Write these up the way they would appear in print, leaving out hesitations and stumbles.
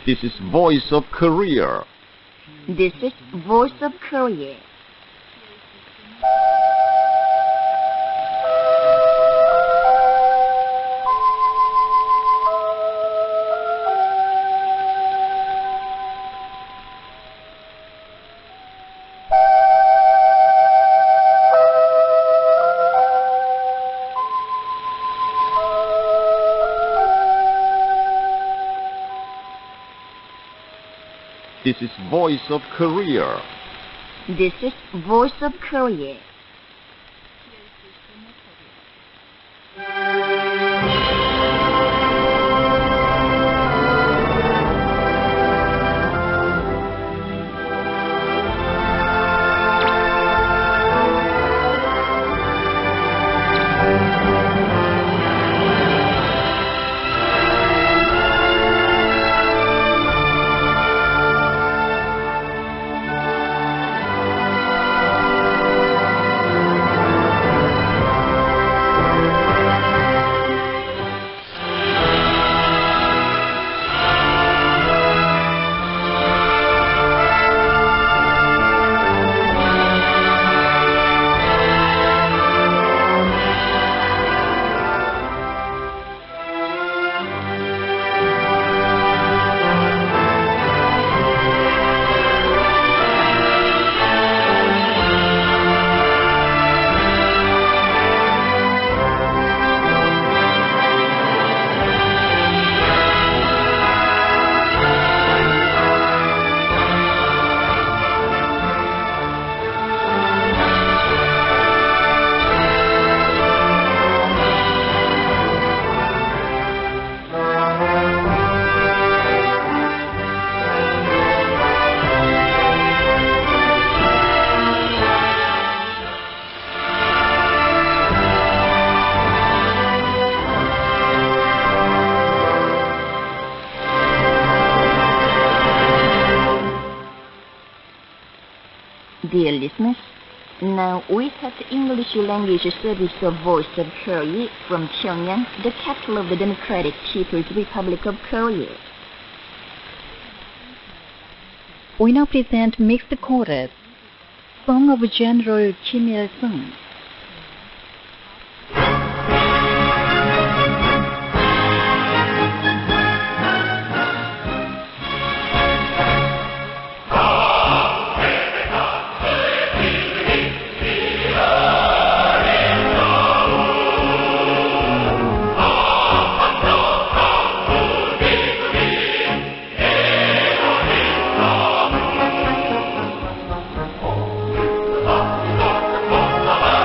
This is Voice of Korea. This is Voice of Korea. This is Voice of Korea. This is Voice of Korea. Dear listeners, now we have the English language service of Voice of Korea from Pyongyang, the capital of the Democratic People's Republic of Korea. We now present Mixed Chorus, Song of General Kim Il-sung. Bye.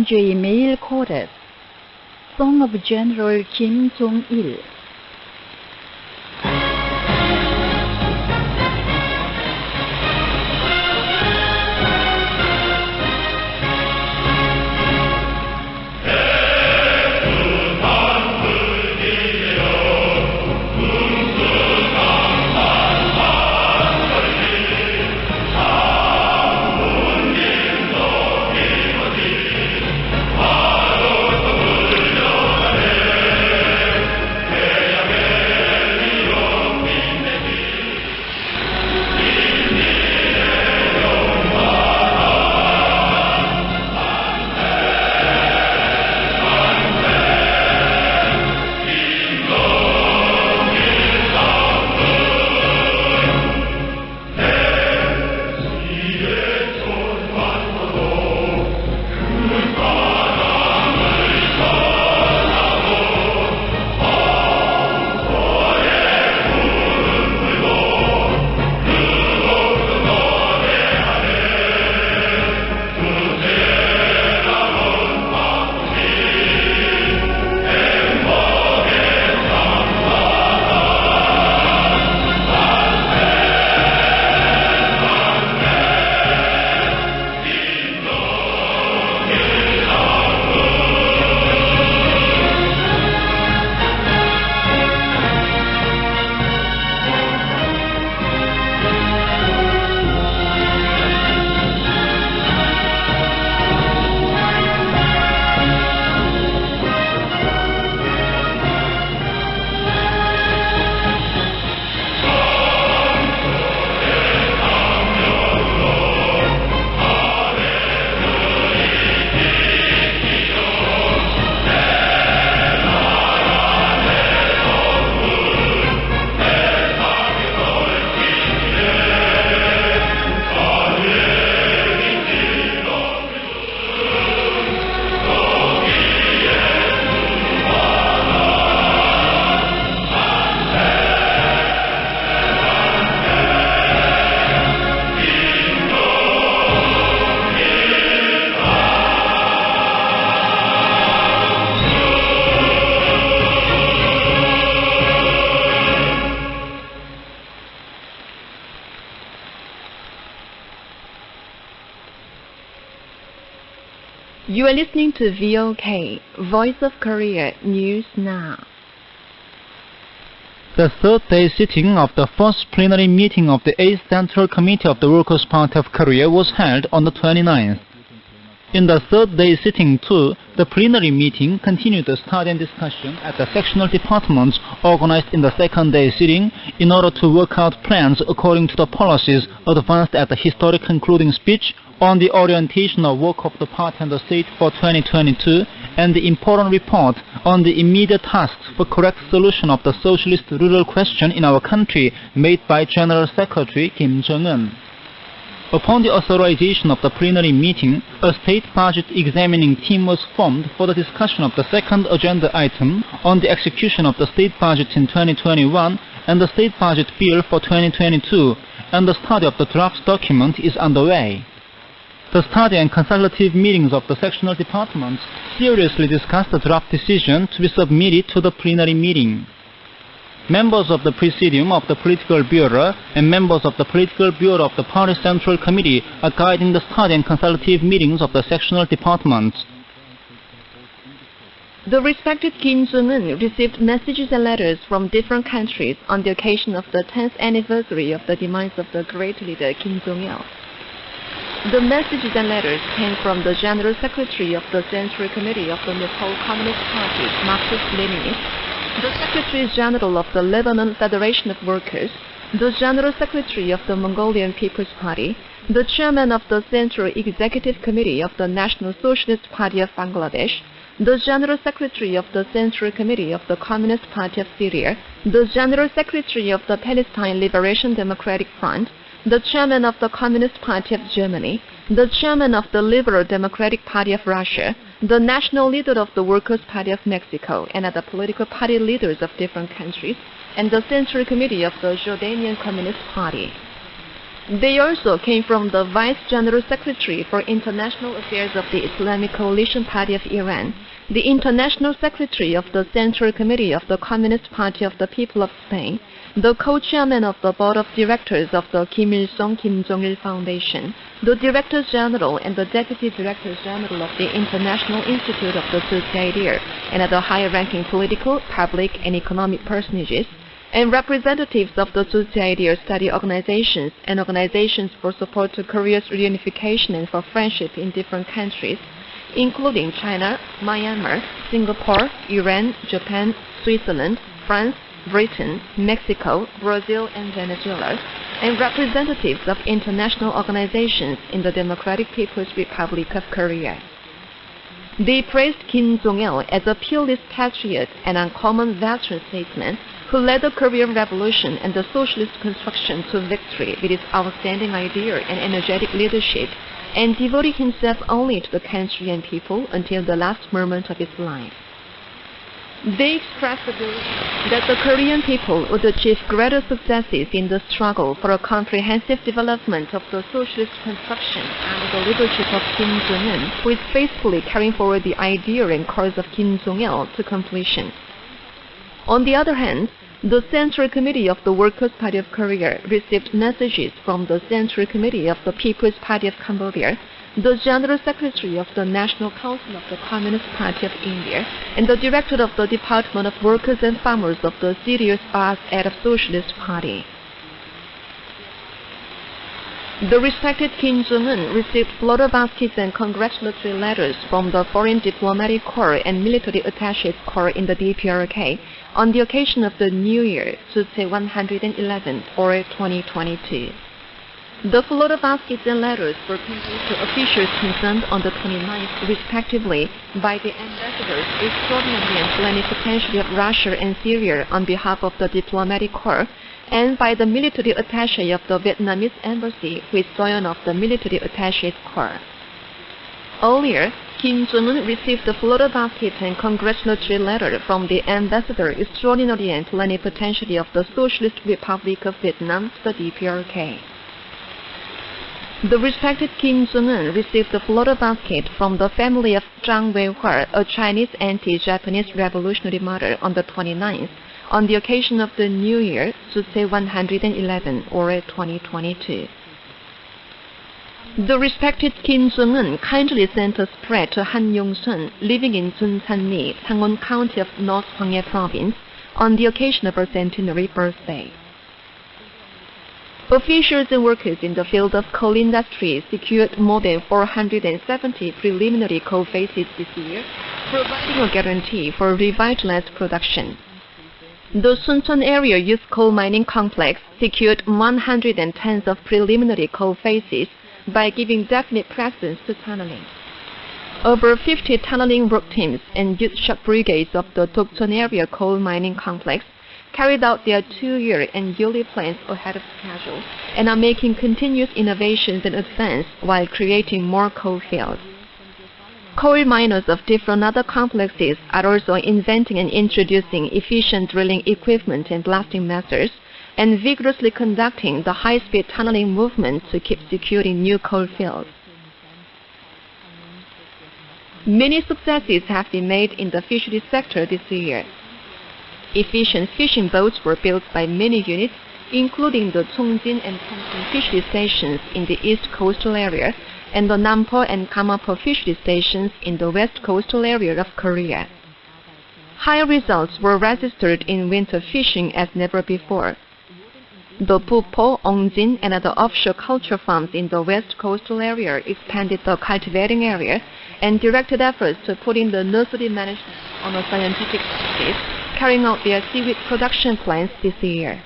DJ Male Chorus, Song of General Kim Jong-il. You are listening to VOK, Voice of Korea News Now. The third day sitting of the first plenary meeting of the 8th Central Committee of the Workers' Party of Korea was held on the 29th. In the third day sitting too, the plenary meeting continued the study and discussion at the sectional departments organized in the second day sitting in order to work out plans according to the policies advanced at the historic concluding speech on the orientation of work of the party and the state for 2022 and the important report on the immediate tasks for correct solution of the socialist rural question in our country made by General Secretary Kim Jong-un. Upon the authorization of the plenary meeting, a state budget examining team was formed for the discussion of the second agenda item on the execution of the state budget in 2021 and the state budget bill for 2022, and the study of the draft document is underway. The study and consultative meetings of the sectional departments seriously discussed the draft decision to be submitted to the plenary meeting. Members of the Presidium of the Political Bureau and members of the Political Bureau of the Party Central Committee are guiding the study and consultative meetings of the sectional departments. The respected Kim Jong-un received messages and letters from different countries on the occasion of the 10th anniversary of the demise of the great leader Kim Jong-il. The messages and letters came from the General Secretary of the Central Committee of the Nepal Communist Party, Marxist-Leninist, the Secretary General of the Lebanon Federation of Workers, the General Secretary of the Mongolian People's Party, the Chairman of the Central Executive Committee of the National Socialist Party of Bangladesh, the General Secretary of the Central Committee of the Communist Party of Syria, the General Secretary of the Palestine Liberation Democratic Front, the Chairman of the Communist Party of Germany, the Chairman of the Liberal Democratic Party of Russia, the National Leader of the Workers' Party of Mexico, and other political party leaders of different countries, and the Central Committee of the Jordanian Communist Party. They also came from the Vice General Secretary for International Affairs of the Islamic Coalition Party of Iran, the International Secretary of the Central Committee of the Communist Party of the People of Spain, the co-chairman of the Board of Directors of the Kim Il-sung-Kim Jong-il Foundation, the Directors General and the Deputy Directors General of the International Institute of the Society, and other higher-ranking political, public, and economic personages, and representatives of the Society study organizations and organizations for support to Korea's reunification and for friendship in different countries, including China, Myanmar, Singapore, Iran, Japan, Switzerland, France, Britain, Mexico, Brazil, and Venezuela, and representatives of international organizations in the Democratic People's Republic of Korea. They praised Kim Jong-il as a peerless patriot and uncommon veteran statesman who led the Korean Revolution and the socialist construction to victory with his outstanding idea and energetic leadership, and devoted himself only to the country and people until the last moment of his life. They expressed the belief that the Korean people would achieve greater successes in the struggle for a comprehensive development of the socialist construction under the leadership of Kim Jong-un, who is faithfully carrying forward the idea and cause of Kim Jong-il to completion. On the other hand, the Central Committee of the Workers' Party of Korea received messages from the Central Committee of the People's Party of Cambodia, the General Secretary of the National Council of the Communist Party of India, and the Director of the Department of Workers and Farmers of the Serious Arts Arab Socialist Party. The respected Kim Jong-un received flower baskets and congratulatory letters from the Foreign Diplomatic Corps and Military Attaché Corps in the DPRK on the occasion of the New Year, Chuse 111, or 2022. The flower baskets and letters were conveyed to officials concerned on the 29th, respectively, by the ambassadors extraordinary and plenipotentiary of Russia and Syria on behalf of the Diplomatic Corps, and by the military attaché of the Vietnamese embassy, who is scion of the military attaché corps. Earlier, Kim Jong-un received the flower basket and congratulatory letter from the ambassador extraordinary and plenipotentiary of the Socialist Republic of Vietnam to the DPRK. The respected Kim Jong-un received the flower basket from the family of Zhang Weihua, a Chinese anti-Japanese revolutionary martyr, on the 29th, on the occasion of the New Year, Chuse 111, or 2022. The respected Kim Jong-un kindly sent a spread to Han Yong-sun, living in Junsanmi, Sangwon County of North Hwanghae Province, on the occasion of her centenary birthday. Officials and workers in the field of coal industry secured more than 470 preliminary coal phases this year, providing a guarantee for revitalized production. The Suncheon Area Youth Coal Mining Complex secured 110 of preliminary coal phases by giving definite precedence to tunneling. Over 50 tunneling work teams and youth shop brigades of the Dokcheon Area Coal Mining Complex carried out their 2-year and yearly plans ahead of schedule and are making continuous innovations and advance while creating more coal fields. Coal miners of different other complexes are also inventing and introducing efficient drilling equipment and blasting methods, and vigorously conducting the high-speed tunneling movement to keep securing new coal fields. Many successes have been made in the fisheries sector this year. Efficient fishing boats were built by many units, including the Chongjin and Tongsun fishery stations in the east coastal area, and the Nampo and Kamapo fishery stations in the west coastal area of Korea. High results were registered in winter fishing as never before. The Pupo, Ongjin, and other offshore culture farms in the west coastal area expanded the cultivating area and directed efforts to put in the nursery management on a scientific basis, carrying out their seaweed production plans this year.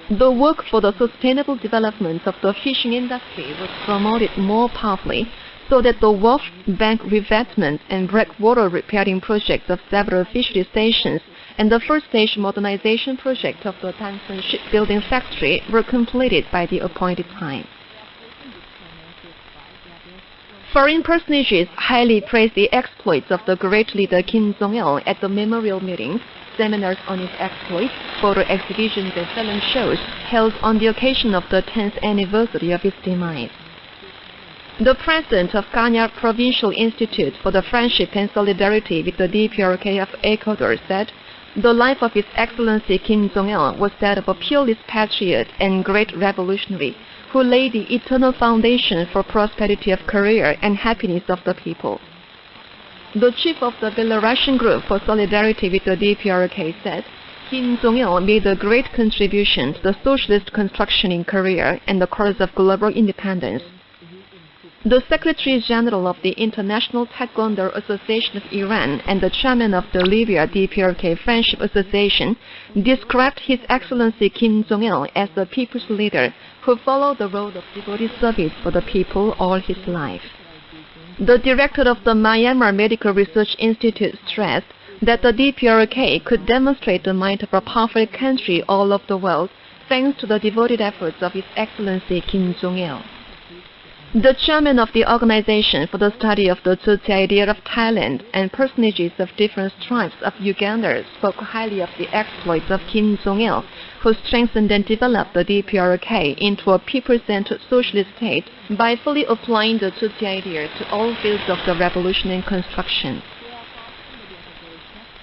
The work for the sustainable development of the fishing industry was promoted more powerfully, so that the wharf, bank revetment, and breakwater repairing projects of several fishery stations and the first-stage modernization project of the Dansun shipbuilding factory were completed by the appointed time. Foreign personages highly praised the exploits of the great leader Kim Jong-il at the memorial meetings, seminars on his exploits, photo exhibitions and film shows held on the occasion of the 10th anniversary of his demise. The president of Cañar Provincial Institute for the Friendship and Solidarity with the DPRK of Ecuador said, "The life of His Excellency Kim Jong-il was that of a peerless patriot and great revolutionary, who laid the eternal foundation for prosperity of Korea and happiness of the people." The chief of the Belarusian Group for Solidarity with the DPRK said, "Kim Jong-il made a great contribution to the socialist construction in Korea and the cause of global independence." The Secretary General of the International Taekwondo Association of Iran and the chairman of the Libya DPRK Friendship Association described His Excellency Kim Jong-il as the people's leader who followed the road of devoted service for the people all his life. The director of the Myanmar Medical Research Institute stressed that the DPRK could demonstrate the might of a powerful country all over the world thanks to the devoted efforts of His Excellency Kim Jong-il. The chairman of the Organization for the Study of the Tutsi Idea of Thailand and personages of different tribes of Uganda spoke highly of the exploits of Kim Jong-il, who strengthened and developed the DPRK into a people-centered socialist state by fully applying the Tutsi idea to all fields of the revolution and construction.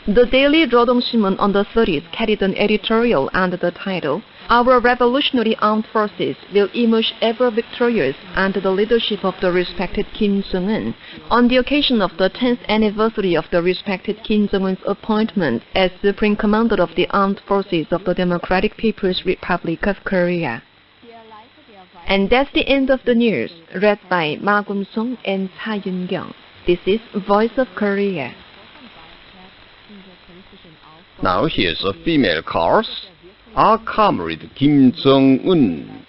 The daily Rodong Sinmun on the 30th carried an editorial under the title, "Our revolutionary armed forces will emerge ever victorious under the leadership of the respected Kim Jong-un on the occasion of the 10th anniversary of the respected Kim Jong-un's appointment as Supreme Commander of the Armed Forces of the Democratic People's Republic of Korea." And that's the end of the news, read by Ma Gun-sung and Cha Yun-kyung. This is Voice of Korea. Now here's a female chorus. Our comrade Kim Jong-un.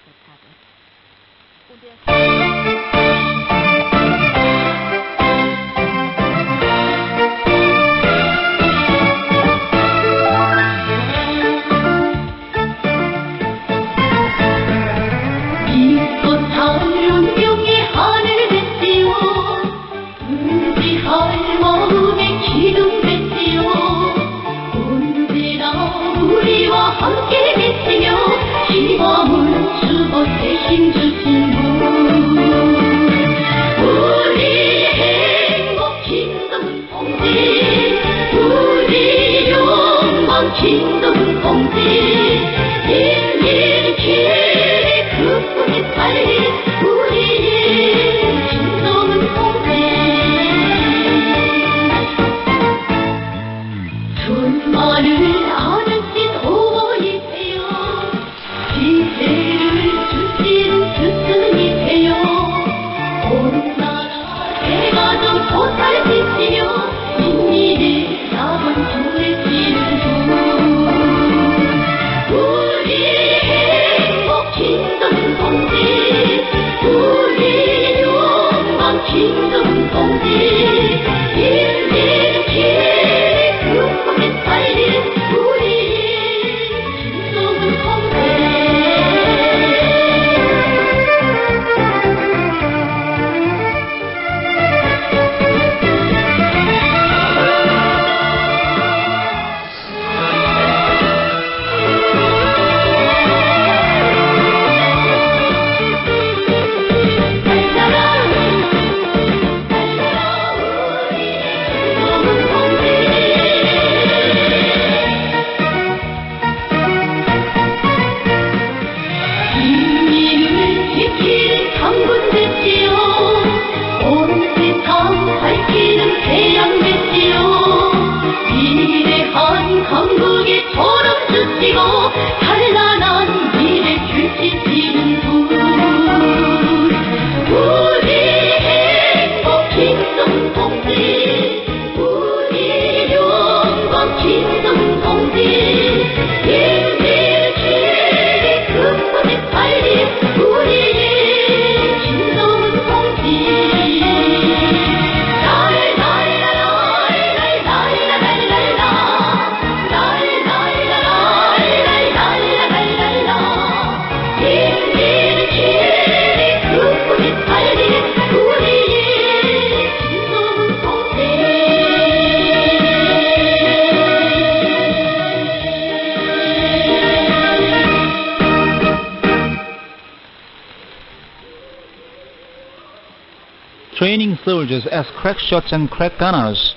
training soldiers as crack shots and crack gunners.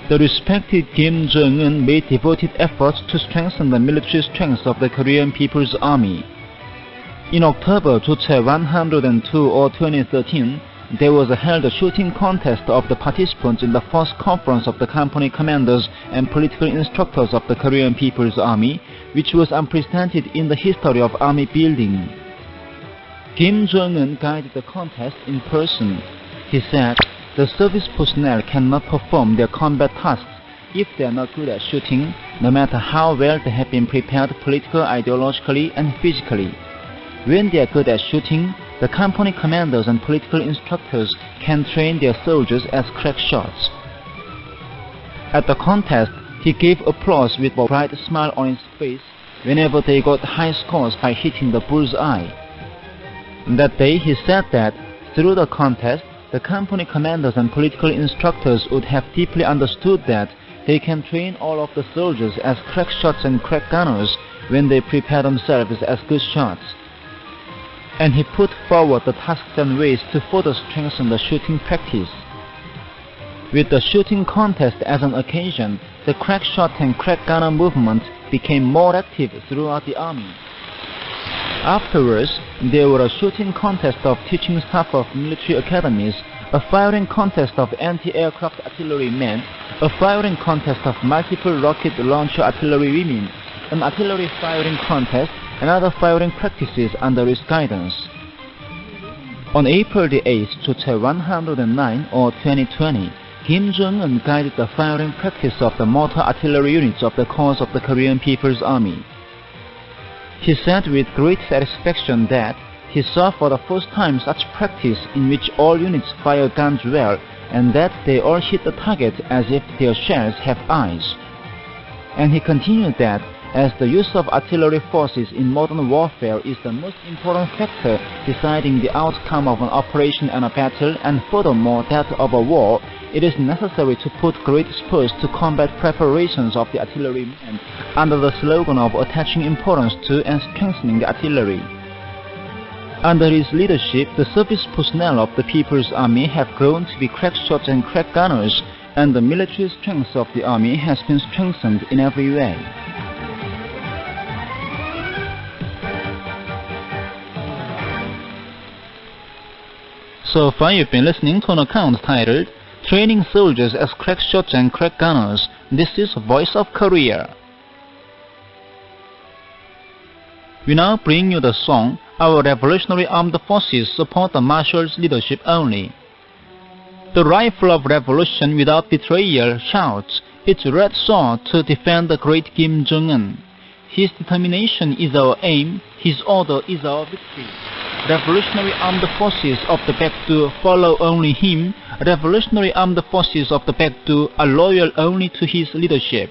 The respected Kim Jong-un made devoted efforts to strengthen the military strength of the Korean People's Army. In October 102 or 2013, there was held a shooting contest of the participants in the first conference of the company commanders and political instructors of the Korean People's Army, which was unprecedented in the history of army building. Kim Jong-un guided the contest in person. He said, "The service personnel cannot perform their combat tasks if they are not good at shooting, no matter how well they have been prepared politically, ideologically, and physically. When they are good at shooting, the company commanders and political instructors can train their soldiers as crack shots." At the contest, he gave applause with a bright smile on his face whenever they got high scores by hitting the bullseye. That day he said that through the contest, the company commanders and political instructors would have deeply understood that they can train all of the soldiers as crack shots and crack gunners when they prepare themselves as good shots. And he put forward the tasks and ways to further strengthen the shooting practice. With the shooting contest as an occasion, the crack shot and crack gunner movement became more active throughout the army. Afterwards, there were a shooting contest of teaching staff of military academies, a firing contest of anti-aircraft artillery men, a firing contest of multiple rocket launcher artillery women, an artillery firing contest, and other firing practices under his guidance. On April the 8th, 109 or 2020, Kim Jong-un guided the firing practice of the mortar artillery units of the Corps of the Korean People's Army. He said with great satisfaction that he saw for the first time such practice in which all units fire guns well and that they all hit the target as if their shells have eyes. And he continued that as the use of artillery forces in modern warfare is the most important factor deciding the outcome of an operation and a battle, and furthermore that of a war, it is necessary to put great spurs to combat preparations of the artillerymen under the slogan of attaching importance to and strengthening the artillery. Under his leadership, the service personnel of the People's Army have grown to be crack shots and crack gunners, and the military strength of the army has been strengthened in every way. So far you've been listening to an account titled Training Soldiers as Crack Shots and Crack Gunners. This is Voice of Korea. We now bring you the song Our Revolutionary Armed Forces Support the Marshal's Leadership Only. The rifle of revolution without betrayal shouts its red sword to defend the great Kim Jong-un. His determination is our aim, his order is our victory. Revolutionary Armed Forces of the Baekdu follow only him. Revolutionary Armed Forces of the Baekdu are loyal only to his leadership.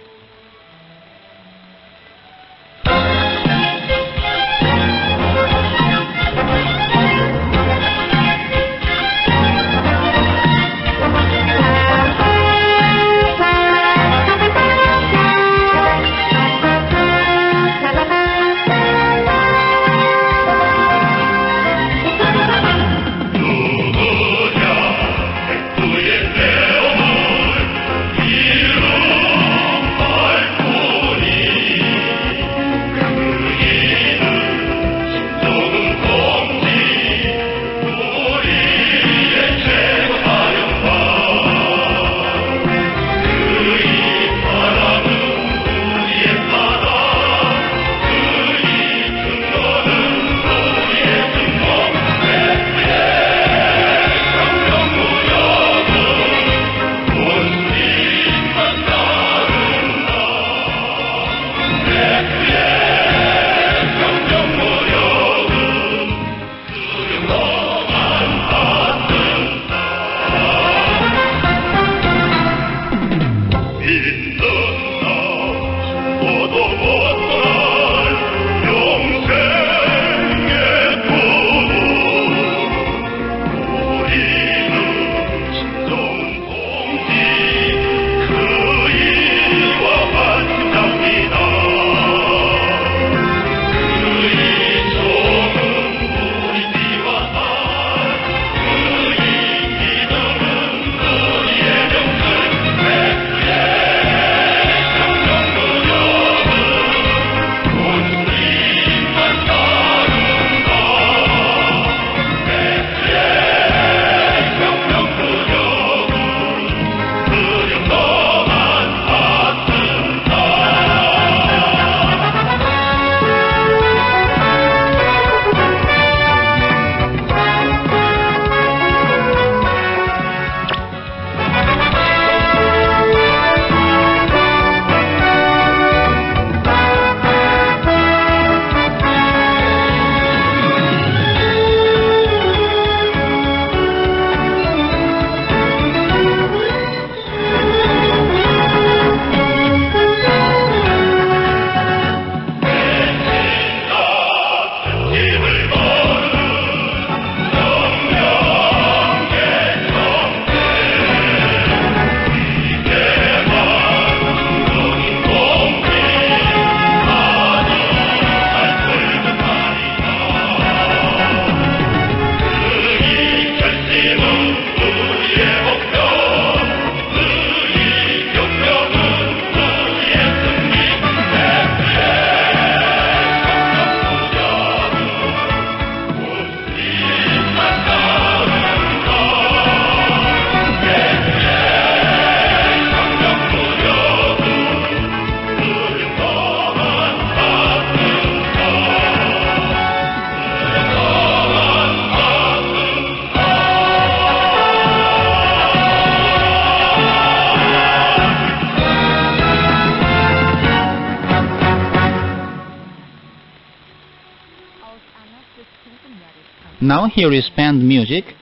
Now here is band music.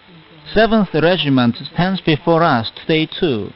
7th Regiment stands before us today too.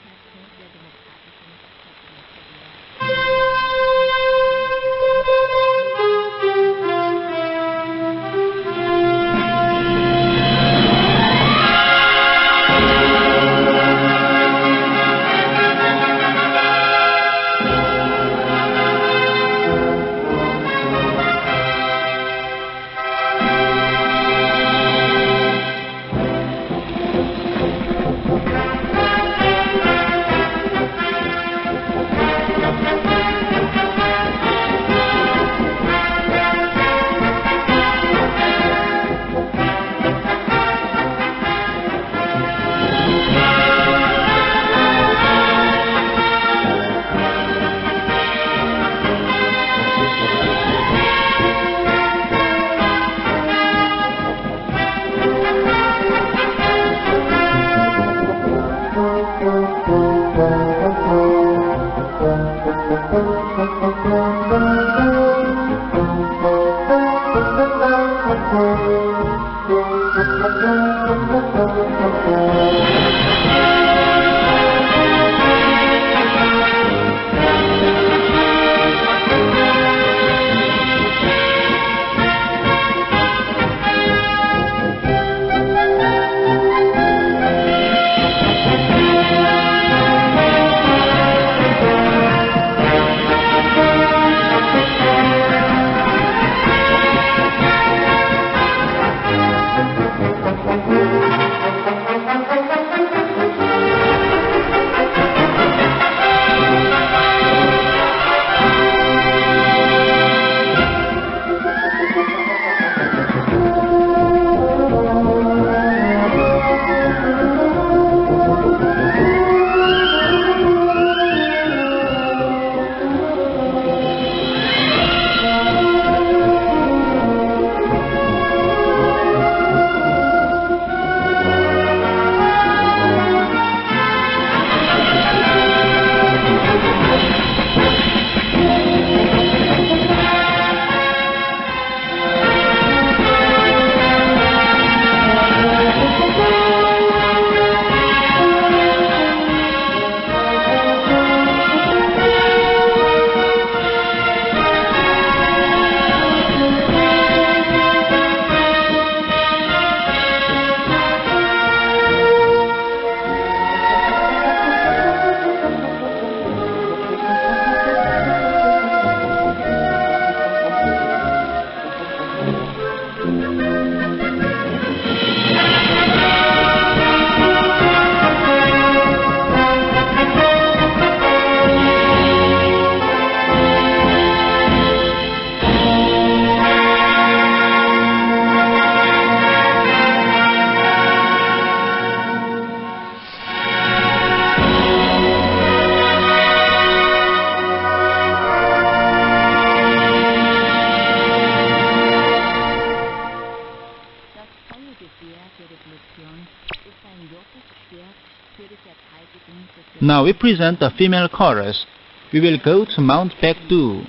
Now we present the female chorus. We will go to Mount Baekdu.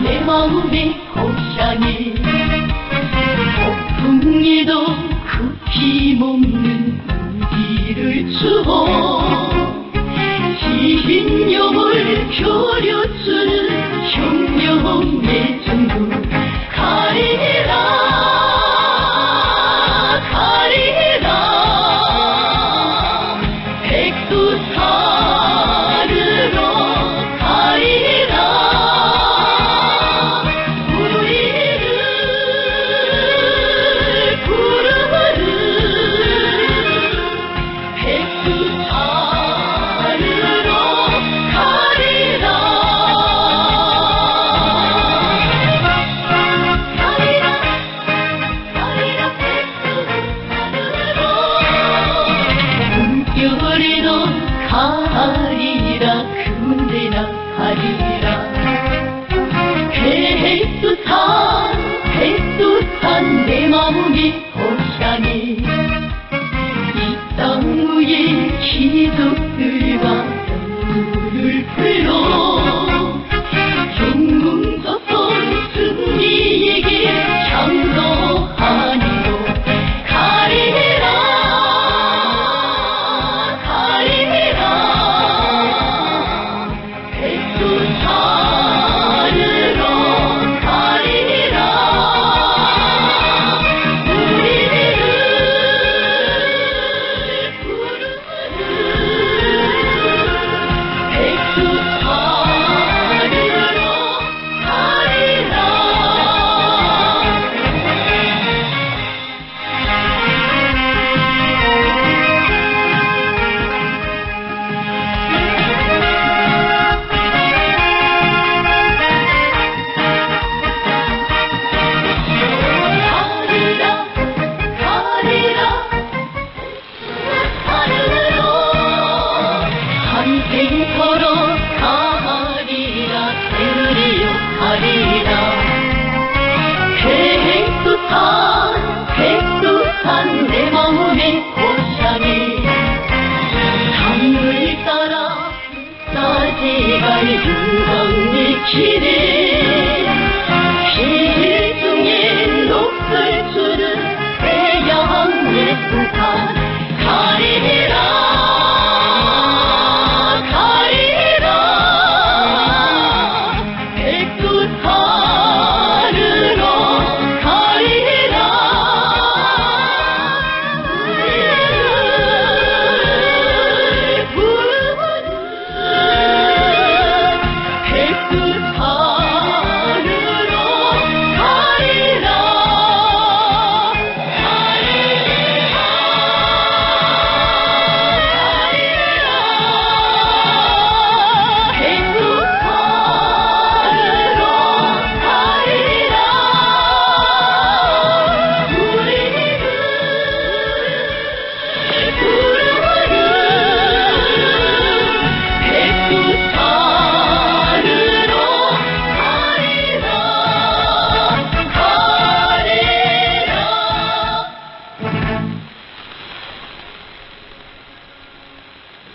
내 마음의 고향에 폭풍이도 급히 먹는 우리를 주어 긴 영을 겨려주는 혁명의 전구 가리라 행터로 가리라 생리요 가리라 백두산 내 마음의 고향이 강물 따라 싸지갈 유방리 길에 길 중에 녹슬 주는 태양의 수산 가리라 가리라 백두산으로 가리라 우리를 부르는 백두산으로 가리라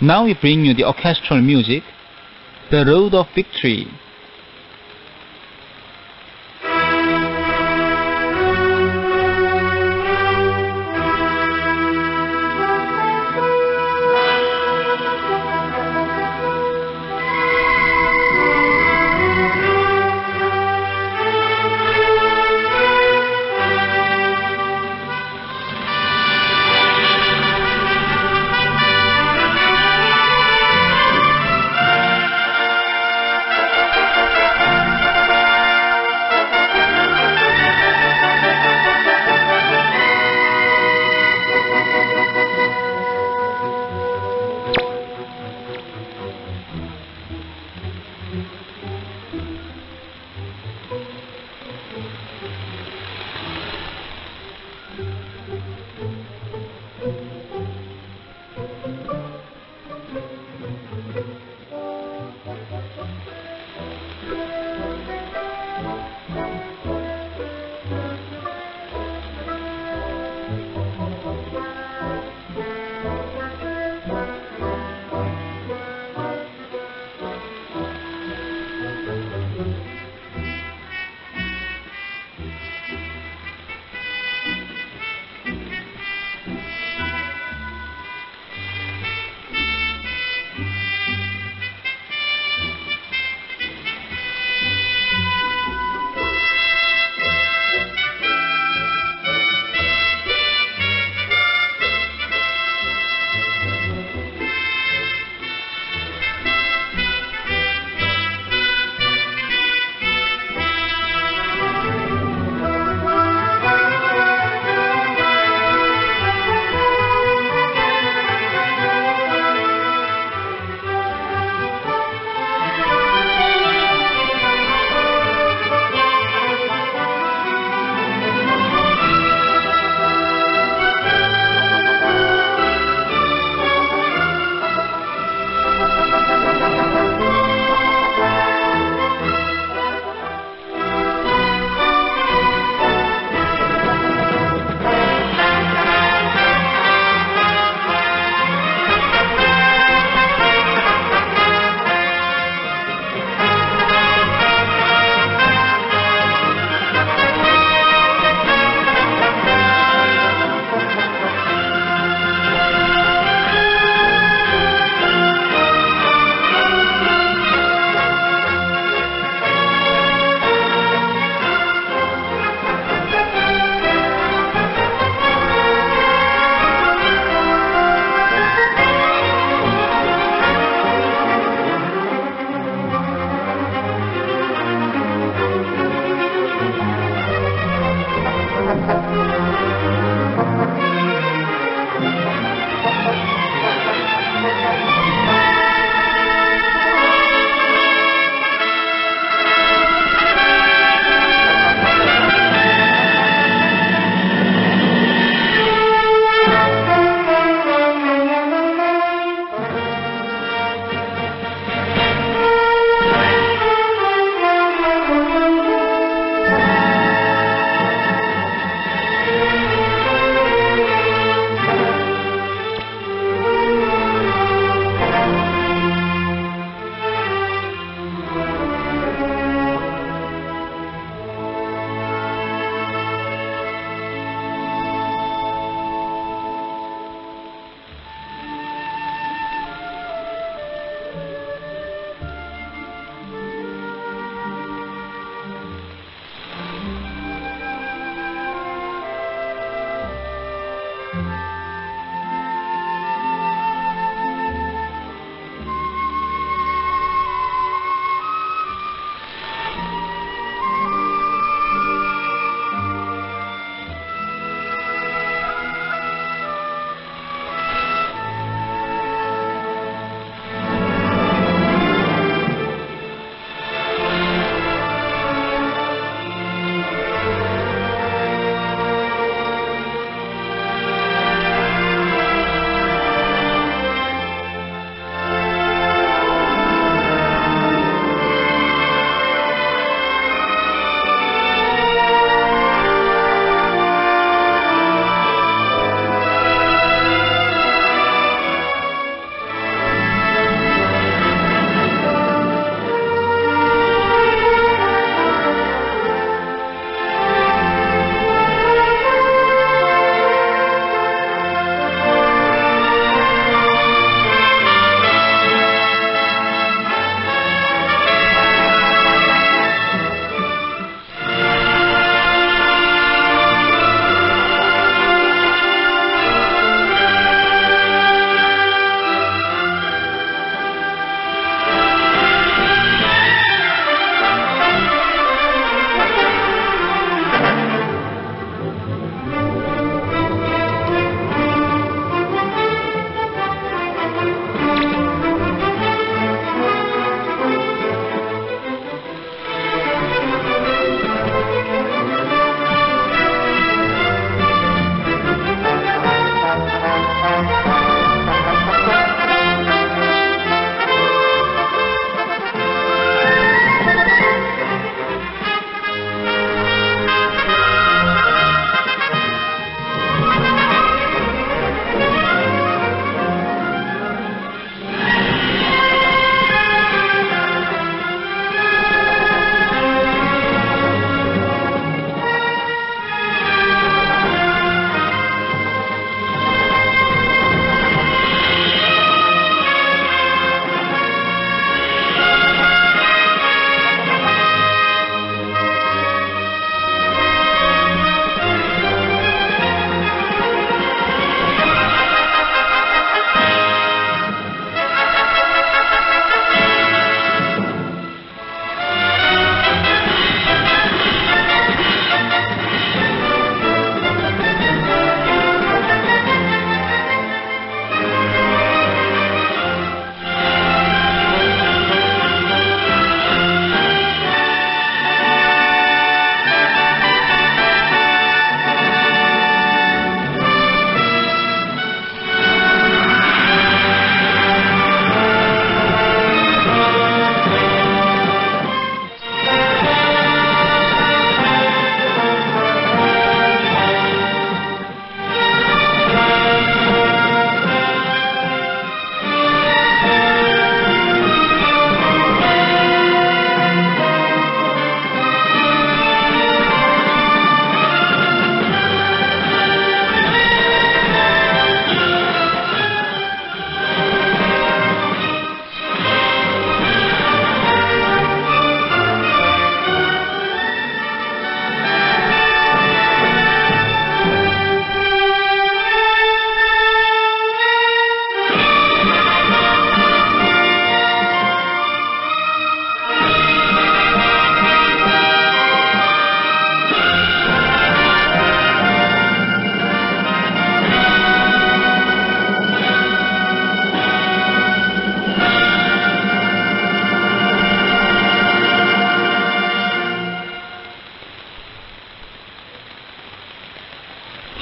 Now we bring you the orchestral music, The Road of Victory.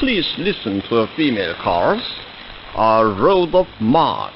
please listen to a female chorus, A Road of March.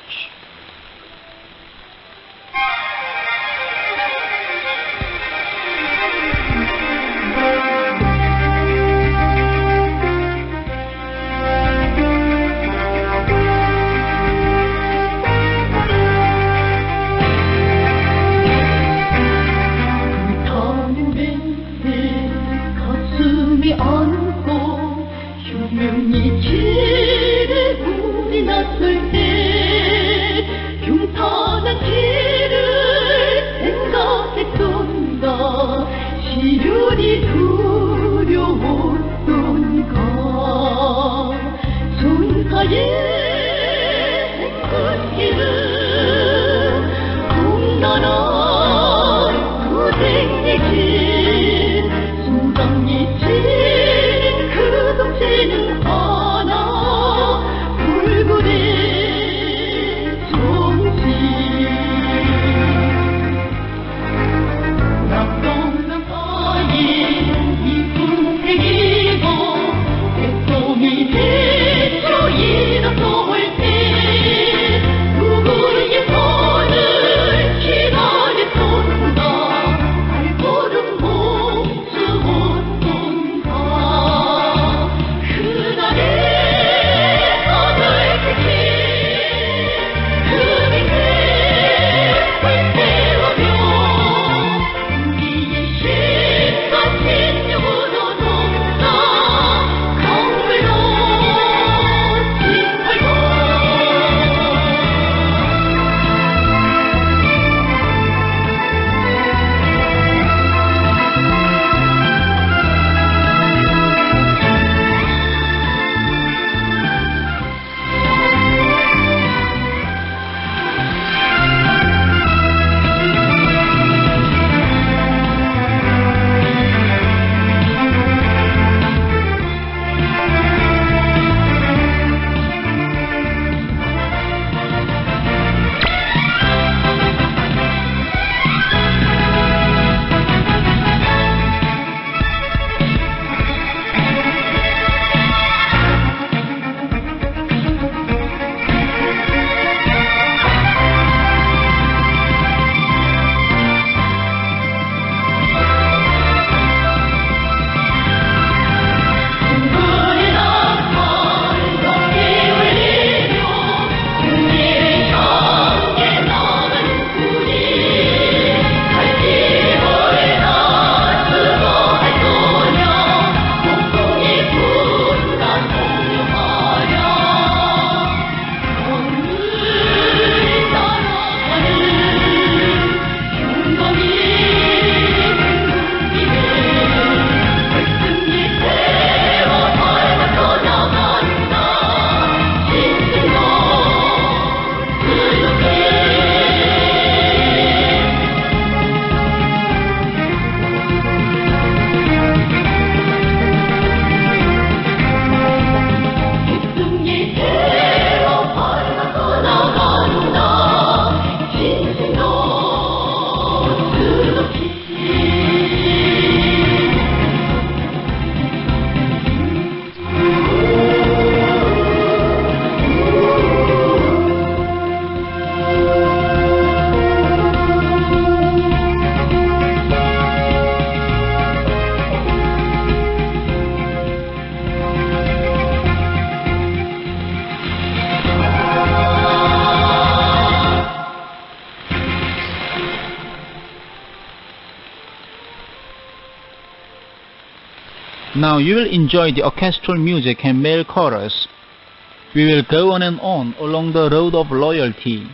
Now you will enjoy the orchestral music and male chorus. We will go on and on along the road of loyalty.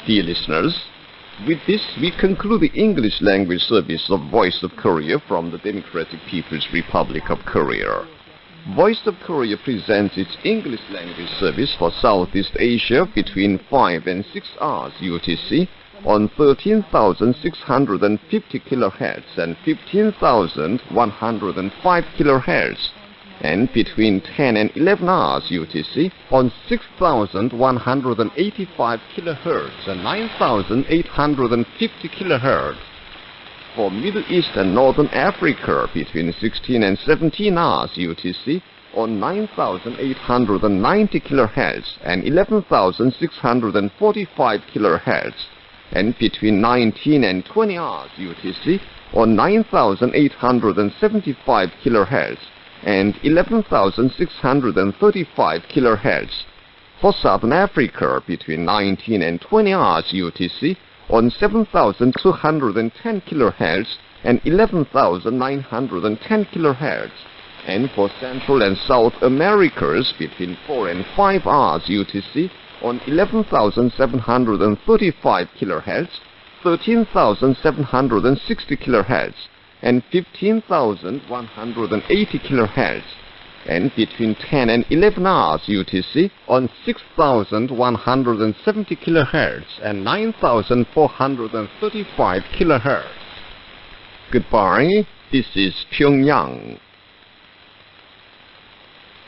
Dear listeners, with this we conclude the English language service of Voice of Korea from the Democratic People's Republic of Korea. Voice of Korea presents its English language service for Southeast Asia between 5 and 6 hours UTC on 13,650 kHz and 15,105 kHz, and between 10 and 11 hours UTC on 6,185 kHz and 9,850 kHz. For Middle East and Northern Africa between 16 and 17 hours UTC on 9,890 kHz and 11,645 kHz, and between 19 and 20 hours UTC on 9,875 kHz and 11,635 kHz. For Southern Africa between 19 and 20 hours UTC on 7,210 kHz and 11,910 kHz, and for Central and South Americas between 4 and 5 hours UTC on 11,735 kHz, 13,760 kHz, and 15,180 kHz, and between 10 and 11 hours UTC on 6,170 kHz and 9,435 kHz. Goodbye, this is Pyongyang.